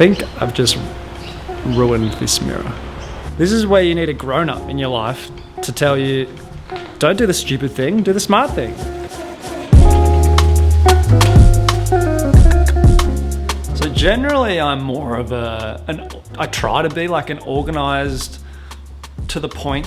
think I've just ruined this mirror. This is where you need a grown-up in your life to tell you, don't do the stupid thing, do the smart thing. So generally I'm more of I try to be like an organized, to the point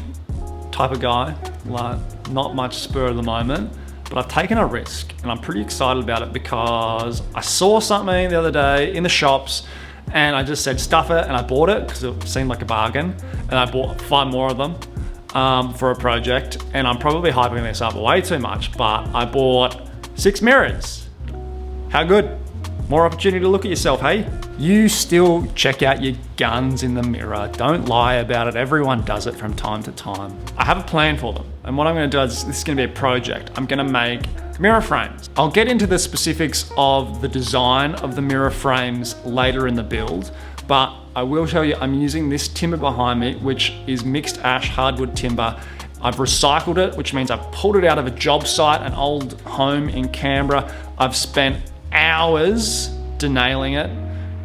type of guy, like not much spur of the moment, but I've taken a risk and I'm pretty excited about it because I saw something the other day in the shops and I just said stuff it, and I bought it because it seemed like a bargain, and I bought 5 more of them for a project, and I'm probably hyping this up way too much, but I bought 6 mirrors. How good? More opportunity to look at yourself, hey? You still check out your guns in the mirror. Don't lie about it. Everyone does it from time to time. I have a plan for them. And what I'm gonna do is, this is gonna be a project. I'm gonna make mirror frames. I'll get into the specifics of the design of the mirror frames later in the build, but I will tell you I'm using this timber behind me, which is mixed ash hardwood timber. I've recycled it, which means I've pulled it out of a job site, an old home in Canberra. I've spent hours denailing it,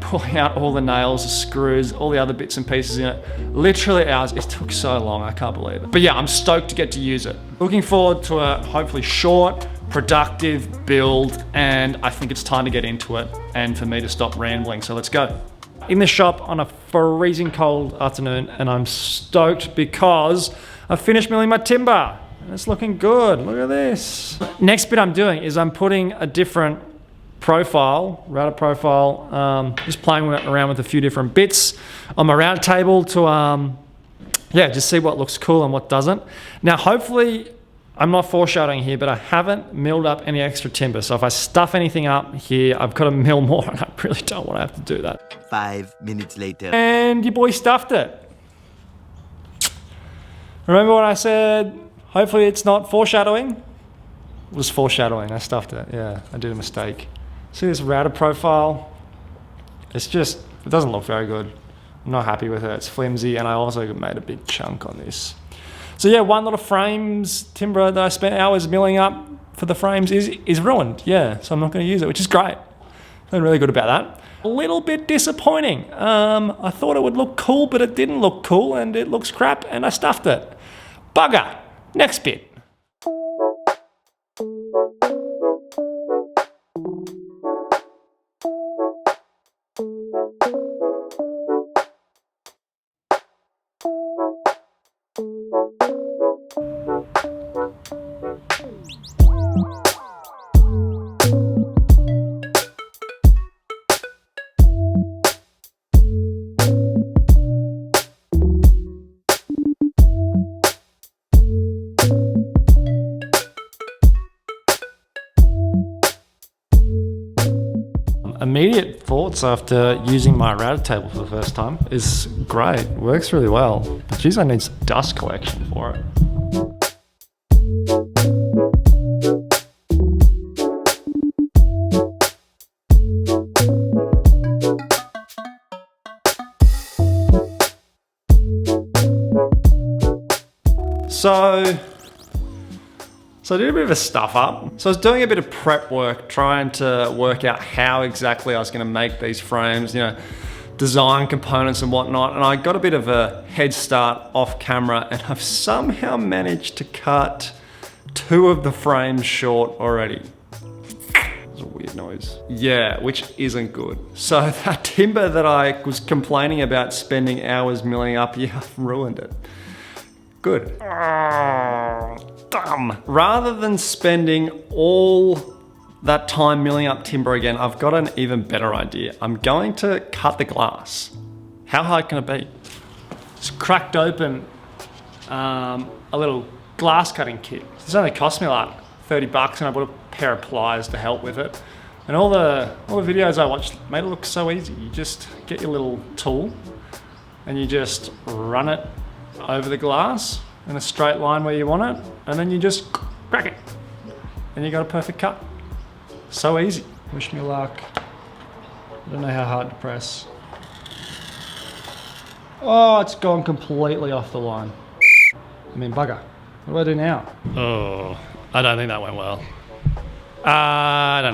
pulling out all the nails, the screws, all the other bits and pieces in it. Literally hours. It took so long, I can't believe it. But yeah, I'm stoked to get to use it. Looking forward to a hopefully short, productive build, and I think it's time to get into it and for me to stop rambling, so let's go. In the shop on a freezing cold afternoon, and I'm stoked because I've finished milling my timber. And it's looking good, look at this. Next bit I'm doing is I'm putting a different profile, router profile, just playing around with a few different bits on my router table to just see what looks cool and what doesn't. Now hopefully, I'm not foreshadowing here, but I haven't milled up any extra timber, so if I stuff anything up here, I've got to mill more, and I really don't want to have to do that. 5 minutes later. And your boy stuffed it. Remember when I said hopefully it's not foreshadowing? It was foreshadowing, I stuffed it, yeah, I did a mistake. See this router profile? It doesn't look very good. I'm not happy with it, it's flimsy, and I also made a big chunk on this. So yeah, one lot of frames, timber that I spent hours milling up for the frames is ruined, yeah, so I'm not gonna use it, which is great. Feeling really good about that. A little bit disappointing. I thought it would look cool, but it didn't look cool, and it looks crap, and I stuffed it. Bugger, next bit. Immediate thoughts after using my router table for the first time is great, works really well, but geez, I need some dust collection for it. So I did a bit of a stuff up. So I was doing a bit of prep work, trying to work out how exactly I was gonna make these frames, you know, design components and whatnot. And I got a bit of a head start off camera, and I've somehow managed to cut 2 of the frames short already. That's a weird noise. Yeah, which isn't good. So that timber that I was complaining about spending hours milling up, yeah, I've ruined it. Good. Dumb. Rather than spending all that time milling up timber again, I've got an even better idea. I'm going to cut the glass. How hard can it be? Just cracked open a little glass cutting kit. This only cost me like 30 bucks, and I bought a pair of pliers to help with it. And all the videos I watched made it look so easy. You just get your little tool and you just run it over the glass in a straight line where you want it, and then you just crack it, and you got a perfect cut. So easy. Wish me luck. I don't know how hard to press. Oh, it's gone completely off the line. I mean, bugger. What do I do now? Oh, I don't think that went well. I don't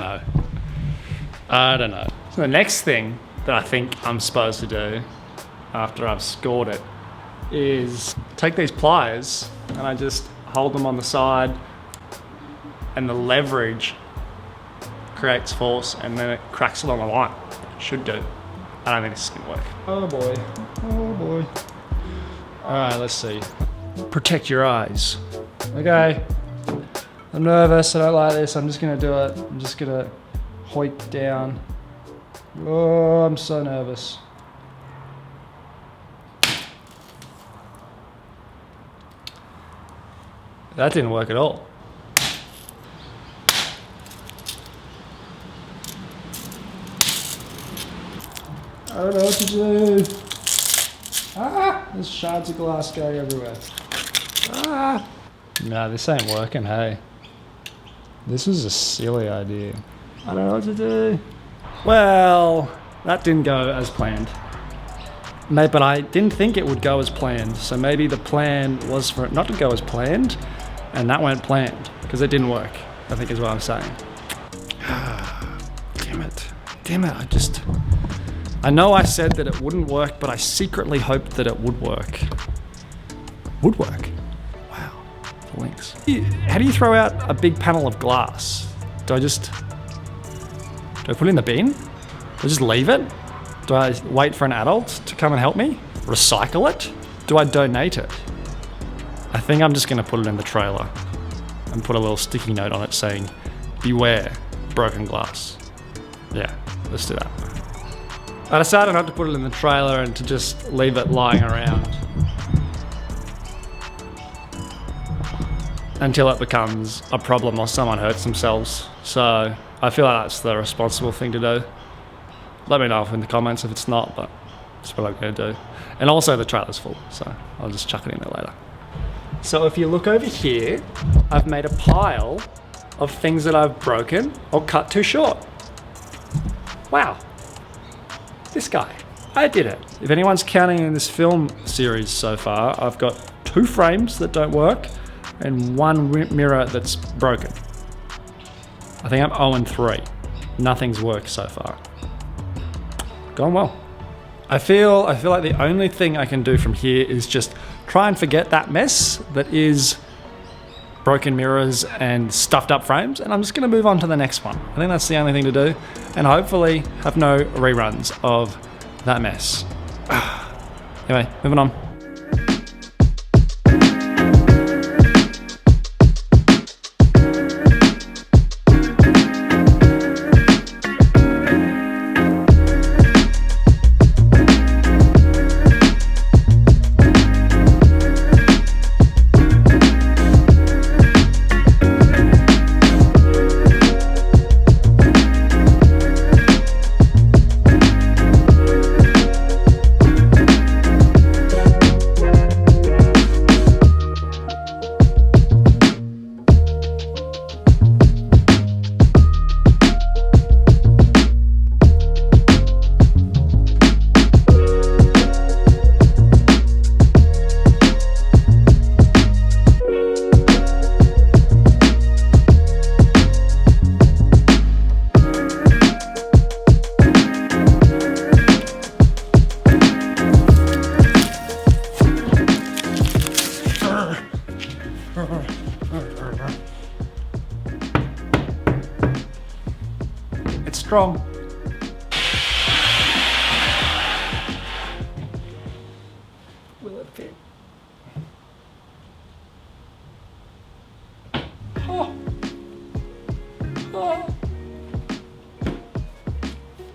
know. So the next thing that I think I'm supposed to do after I've scored it is take these pliers and I just hold them on the side, and the leverage creates force and then it cracks along the line. Should do. I don't think this is gonna work. Oh boy, oh boy. All right, let's see. Protect your eyes. Okay, I'm nervous, I don't like this, I'm just gonna do it. I'm just gonna hoik down. Oh, I'm so nervous. That didn't work at all. I don't know what to do. Ah, there's shards of glass going everywhere. Ah. No, this ain't working, hey. This was a silly idea. I don't know what to do. Well, that didn't go as planned. Mate, but I didn't think it would go as planned. So maybe the plan was for it not to go as planned, and that went planned, because it didn't work, I think is what I'm saying. Damn it. Damn it, I know I said that it wouldn't work, but I secretly hoped that it would work. Would work? Wow, the links. How do you throw out a big panel of glass? Do I put it in the bin? Do I just leave it? Do I wait for an adult to come and help me? Recycle it? Do I donate it? I think I'm just gonna put it in the trailer and put a little sticky note on it saying, beware, broken glass. Yeah, let's do that. I decided not to put it in the trailer and to just leave it lying around until it becomes a problem or someone hurts themselves. So I feel like that's the responsible thing to do. Let me know in the comments if it's not, but that's what I'm gonna do. And also the trailer's full, so I'll just chuck it in there later. So if you look over here, I've made a pile of things that I've broken or cut too short. Wow. This guy, I did it. If anyone's counting in this film series so far, I've got 2 frames that don't work and 1 mirror that's broken. I think I'm 0-3. Nothing's worked so far. Going well. I feel like the only thing I can do from here is just try and forget that mess that is broken mirrors and stuffed up frames, and I'm just gonna move on to the next one. I think that's the only thing to do, and hopefully have no reruns of that mess. Anyway, moving on. It's strong. Will it fit? Oh. Oh.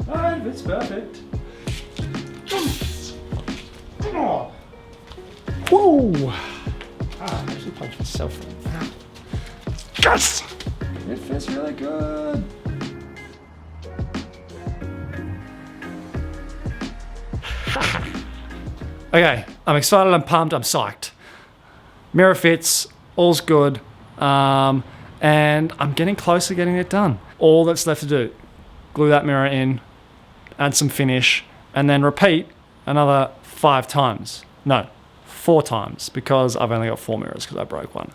Oh, it's perfect. Oh. Whoa. Ah, I actually punched myself. Yes! It fits really good. Okay, I'm excited, I'm pumped, I'm psyched. Mirror fits, all's good, and I'm getting close to getting it done. All that's left to do, glue that mirror in, add some finish, and then repeat another 5 times. No, 4 times, because I've only got 4 mirrors because I broke one.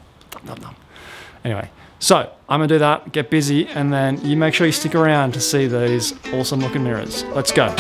Anyway, so I'm gonna do that, get busy, and then you make sure you stick around to see these awesome looking mirrors. Let's go.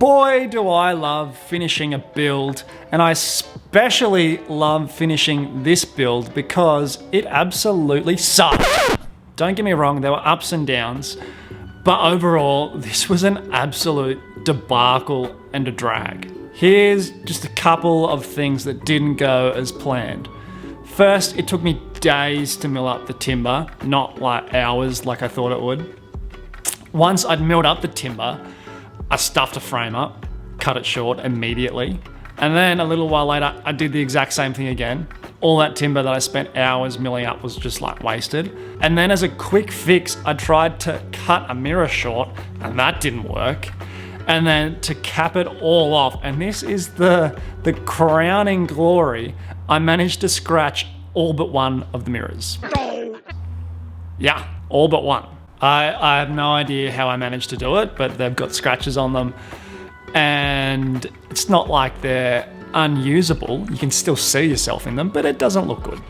Boy, do I love finishing a build, and I especially love finishing this build because it absolutely sucked. Don't get me wrong, there were ups and downs, but overall, this was an absolute debacle and a drag. Here's just a couple of things that didn't go as planned. First, it took me days to mill up the timber, not like hours like I thought it would. Once I'd milled up the timber, I stuffed a frame up, cut it short immediately, and then a little while later, I did the exact same thing again. All that timber that I spent hours milling up was just like wasted. And then as a quick fix, I tried to cut a mirror short, and that didn't work. And then to cap it all off, and this is the crowning glory, I managed to scratch all but one of the mirrors. Yeah, all but one. I have no idea how I managed to do it, but they've got scratches on them. And it's not like they're unusable. You can still see yourself in them, but it doesn't look good.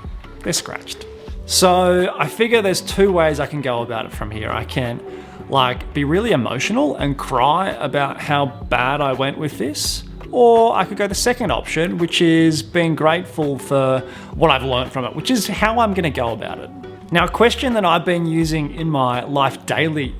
They're scratched. So I figure there's two ways I can go about it from here. I can like be really emotional and cry about how bad I went with this, or I could go the second option, which is being grateful for what I've learned from it, which is how I'm gonna go about it. Now, a question that I've been using in my life daily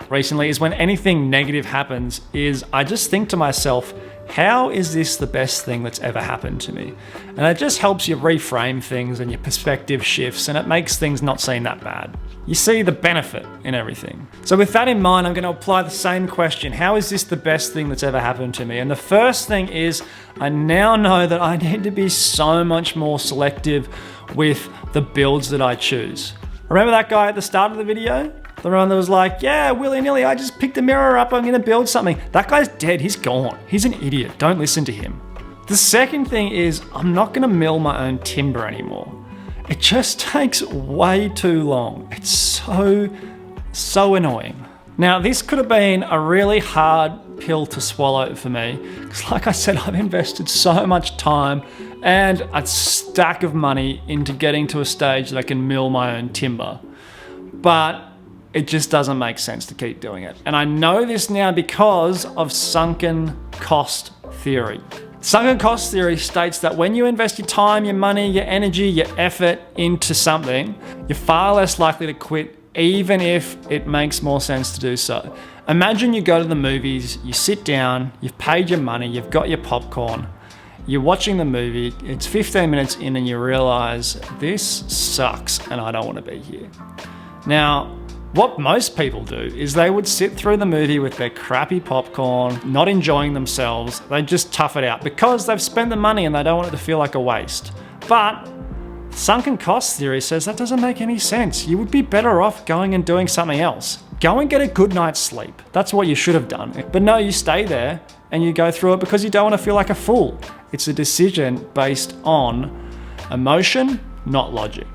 recently is when anything negative happens is I just think to myself, how is this the best thing that's ever happened to me? And it just helps you reframe things and your perspective shifts, and it makes things not seem that bad. You see the benefit in everything. So with that in mind, I'm going to apply the same question. How is this the best thing that's ever happened to me? And the first thing is I now know that I need to be so much more selective with the builds that I choose. Remember that guy at the start of the video? The one that was like, yeah, willy-nilly, I just picked a mirror up, I'm gonna build something. That guy's dead, he's gone. He's an idiot, don't listen to him. The second thing is I'm not gonna mill my own timber anymore. It just takes way too long. It's so annoying. Now, this could have been a really hard pill to swallow for me, because like I said, I've invested so much time and a stack of money into getting to a stage that I can mill my own timber. But it just doesn't make sense to keep doing it. And I know this now because of sunken cost theory. Sunken cost theory states that when you invest your time, your money, your energy, your effort into something, you're far less likely to quit, even if it makes more sense to do so. Imagine you go to the movies, you sit down, you've paid your money, you've got your popcorn, you're watching the movie, it's 15 minutes in and you realize this sucks and I don't want to be here. Now, what most people do is they would sit through the movie with their crappy popcorn, not enjoying themselves. They just tough it out because they've spent the money and they don't want it to feel like a waste. But sunken cost theory says that doesn't make any sense. You would be better off going and doing something else. Go and get a good night's sleep. That's what you should have done. But no, you stay there and you go through it because you don't want to feel like a fool. It's a decision based on emotion, not logic.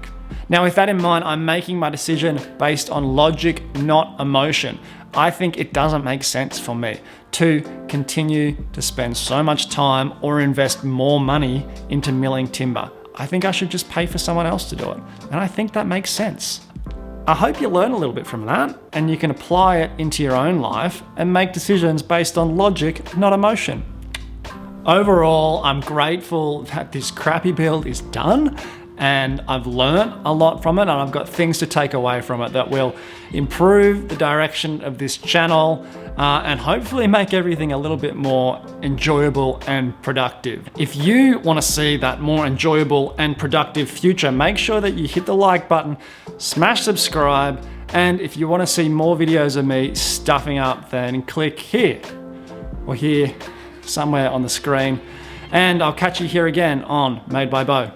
Now, with that in mind, I'm making my decision based on logic, not emotion. I think it doesn't make sense for me to continue to spend so much time or invest more money into milling timber. I think I should just pay for someone else to do it. And I think that makes sense. I hope you learn a little bit from that and you can apply it into your own life and make decisions based on logic, not emotion. Overall, I'm grateful that this crappy build is done and I've learned a lot from it and I've got things to take away from it that will improve the direction of this channel and hopefully make everything a little bit more enjoyable and productive. If you want to see that more enjoyable and productive future, make sure that you hit the like button, smash subscribe, and if you want to see more videos of me stuffing up, then click here or here somewhere on the screen. And I'll catch you here again on Made by Bo.